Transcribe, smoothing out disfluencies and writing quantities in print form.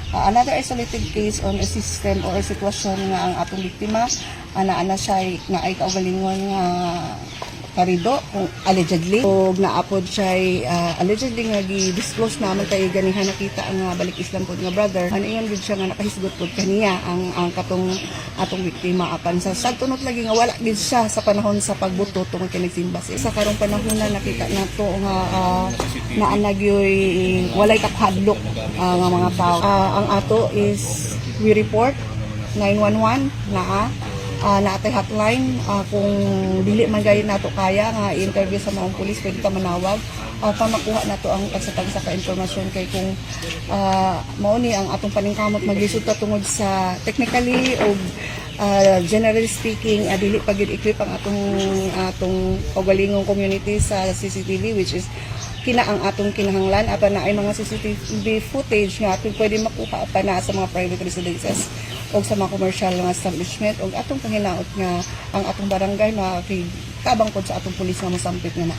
Another isolated case on a system or a sitwasyon nga ang atong biktima ana siya nga ay kaugalingon nga karido kung allegedly o naapod siya allegedly nga gi-disclose naman kay ganihan nakita ang balik Islam pod nga brother iyon gid siya nga nakahisgot pod kaniya ang katong atong biktima apan sa sagtunot lagi nga wala gid siya sa panahon sa pagbuto tungod kay nagsimba sa karong panahon na nakita nato nga naanagyoy walay kaphadlok nga mga tao. Ang ato is we report 911 naatay hotline kung dili man gayud nato kaya nga i-interview sa mga pulis pwede ta manawag para makuha nato ang tagsa-tagsa ka informasyon kay kung mao ni ang atong paningkamot maglisod ta tungod sa technically o generally speaking dili pa gid equip ang atong kaugalingong community sa CCTV which is ang atong kinahanglan apan na ay mga CCTV footage nga atong pwede makuha pa na sa mga private residences o sa mga commercial nga establishment o atong panginaot nga ang atong barangay makikabang pod sa atong pulis nga mosampit nga na